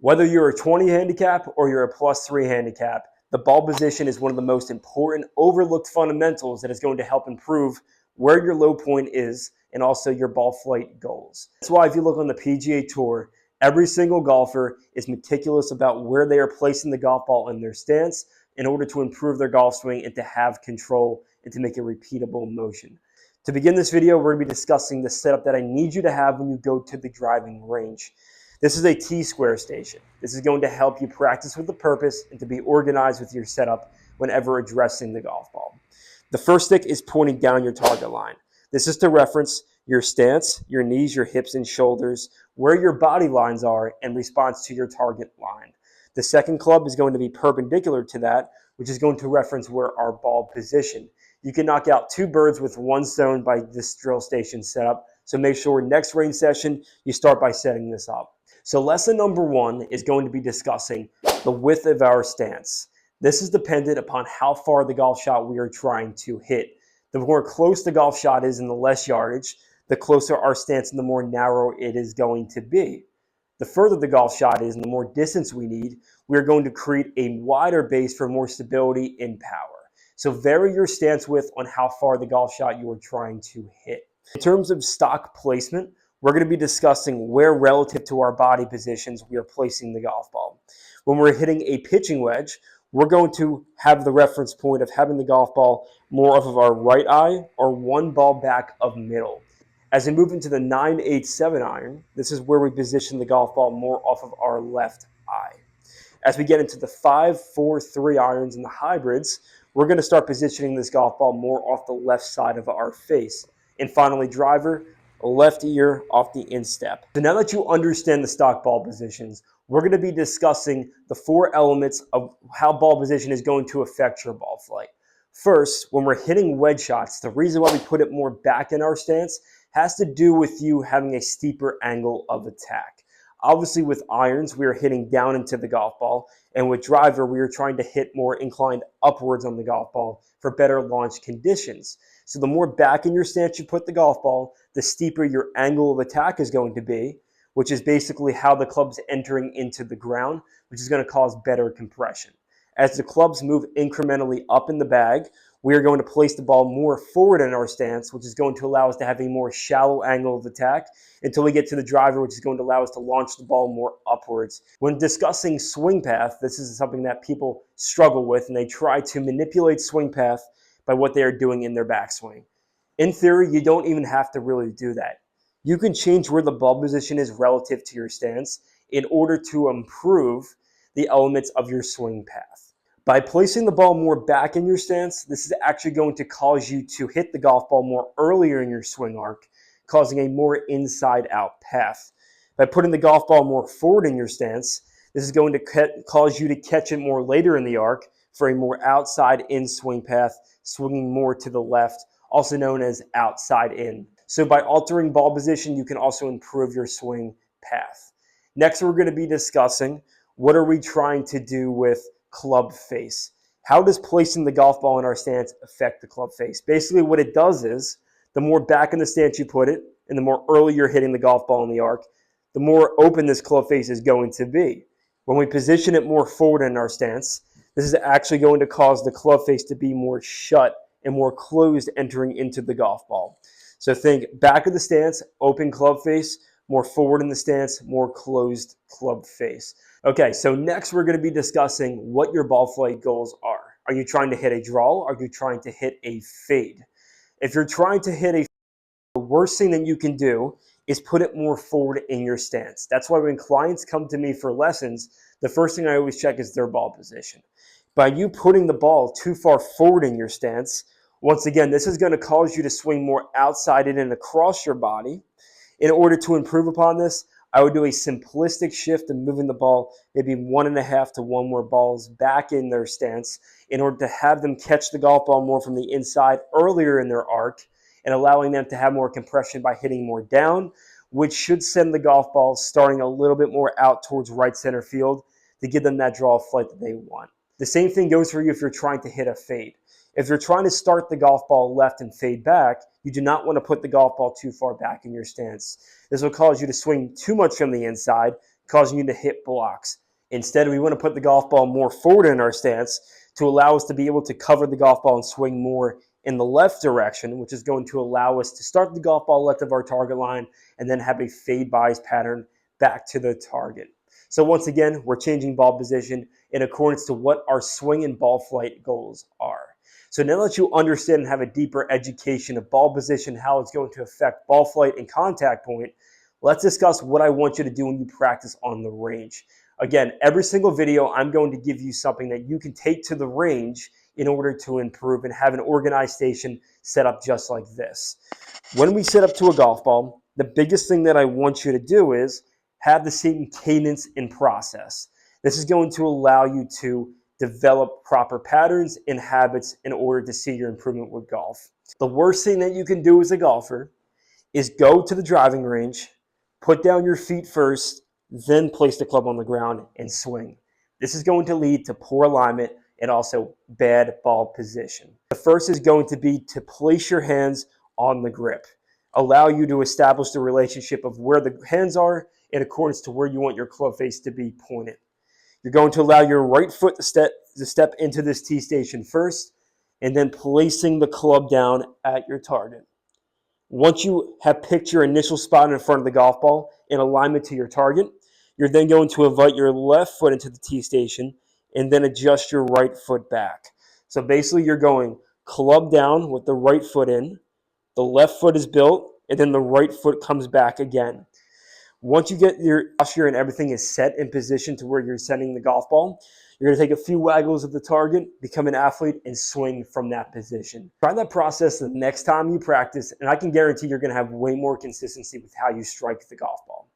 Whether you're a 20 handicap or you're a +3 handicap, the ball position is one of the most important overlooked fundamentals that is going to help improve where your low point is and also your ball flight goals. That's why if you look on the PGA Tour, every single golfer is meticulous about where they are placing the golf ball in their stance in order to improve their golf swing and to have control and to make a repeatable motion. To begin this video, we're going to be discussing the setup that I need you to have when you go to the driving range. This is a T-square station. This is going to help you practice with a purpose and to be organized with your setup whenever addressing the golf ball. The first stick is pointing down your target line. This is to reference your stance, your knees, your hips and shoulders, where your body lines are in response to your target line. The second club is going to be perpendicular to that, which is going to reference where our ball position. You can knock out two birds with one stone by this drill station setup, so make sure next range session you start by setting this up. So lesson number 1 is going to be discussing the width of our stance. This is dependent upon how far the golf shot we are trying to hit. The more close the golf shot is and the less yardage, the closer our stance and the more narrow it is going to be. The further the golf shot is and the more distance we need, we are going to create a wider base for more stability and power. So vary your stance width on how far the golf shot you are trying to hit. In terms of stock placement, we're going to be discussing where relative to our body positions we are placing the golf ball. When we're hitting a pitching wedge, we're going to have the reference point of having the golf ball more off of our right eye or one ball back of middle. As we move into the 9/8/7 iron, this is where we position the golf ball more off of our left eye. As we get into the 5-4-3 irons and the hybrids, we're going to start positioning this golf ball more off the left side of our face. And finally, driver, left ear off the instep. So now that you understand the stock ball positions, we're going to be discussing the 4 elements of how ball position is going to affect your ball flight. First, when we're hitting wedge shots, the reason why we put it more back in our stance has to do with you having a steeper angle of attack. Obviously with irons, we are hitting down into the golf ball, and with driver, we are trying to hit more inclined upwards on the golf ball for better launch conditions. So the more back in your stance you put the golf ball, the steeper your angle of attack is going to be, which is basically how the club's entering into the ground, which is going to cause better compression. As the clubs move incrementally up in the bag, we are going to place the ball more forward in our stance, which is going to allow us to have a more shallow angle of attack until we get to the driver, which is going to allow us to launch the ball more upwards. When discussing swing path, this is something that people struggle with, and they try to manipulate swing path by what they are doing in their backswing. In theory, you don't even have to really do that. You can change where the ball position is relative to your stance in order to improve the elements of your swing path. By placing the ball more back in your stance, this is actually going to cause you to hit the golf ball more earlier in your swing arc, causing a more inside-out path. By putting the golf ball more forward in your stance, this is going to cause you to catch it more later in the arc for a more outside-in swing path, swinging more to the left, also known as outside in. So by altering ball position, you can also improve your swing path. Next, we're going to be discussing what are we trying to do with club face. How does placing the golf ball in our stance affect the club face? Basically, what it does is the more back in the stance you put it and the more early you're hitting the golf ball in the arc, the more open this club face is going to be. When we position it more forward in our stance, this is actually going to cause the club face to be more shut and more closed entering into the golf ball. So think back of the stance, open club face, more forward in the stance, more closed club face. Okay, so next we're going to be discussing what your ball flight goals are. Are you trying to hit a draw? Are you trying to hit a fade? If you're trying to hit a fade, the worst thing that you can do is put it more forward in your stance. That's why when clients come to me for lessons, the first thing I always check is their ball position. By you putting the ball too far forward in your stance, once again, this is going to cause you to swing more outside in and across your body. In order to improve upon this, I would do a simplistic shift of moving the ball maybe 1.5 to 1 more balls back in their stance in order to have them catch the golf ball more from the inside earlier in their arc and allowing them to have more compression by hitting more down, which should send the golf ball starting a little bit more out towards right center field to give them that draw flight that they want. The same thing goes for you if you're trying to hit a fade. If you're trying to start the golf ball left and fade back, you do not want to put the golf ball too far back in your stance. This will cause you to swing too much from the inside, causing you to hit blocks. Instead, we want to put the golf ball more forward in our stance to allow us to be able to cover the golf ball and swing more in the left direction, which is going to allow us to start the golf ball left of our target line and then have a fade bias pattern back to the target. So once again, we're changing ball position in accordance to what our swing and ball flight goals are. So now that you understand and have a deeper education of ball position, how it's going to affect ball flight and contact point, let's discuss what I want you to do when you practice on the range. Again, every single video, I'm going to give you something that you can take to the range in order to improve and have an organized station set up just like this. When we set up to a golf ball, the biggest thing that I want you to do is have the same cadence and process. This is going to allow you to develop proper patterns and habits in order to see your improvement with golf. The worst thing that you can do as a golfer is go to the driving range, put down your feet first, then place the club on the ground and swing. This is going to lead to poor alignment and also bad ball position. The first is going to be to place your hands on the grip. Allow you to establish the relationship of where the hands are in accordance to where you want your club face to be pointed. You're going to allow your right foot to step into this tee station first, and then placing the club down at your target. Once you have picked your initial spot in front of the golf ball in alignment to your target, you're then going to invite your left foot into the tee station and then adjust your right foot back. So basically you're going club down with the right foot in, the left foot is built, and then the right foot comes back again. Once you get your posture and everything is set in position to where you're sending the golf ball, you're going to take a few waggles of the target, become an athlete, and swing from that position. Try that process the next time you practice, and I can guarantee you're going to have way more consistency with how you strike the golf ball.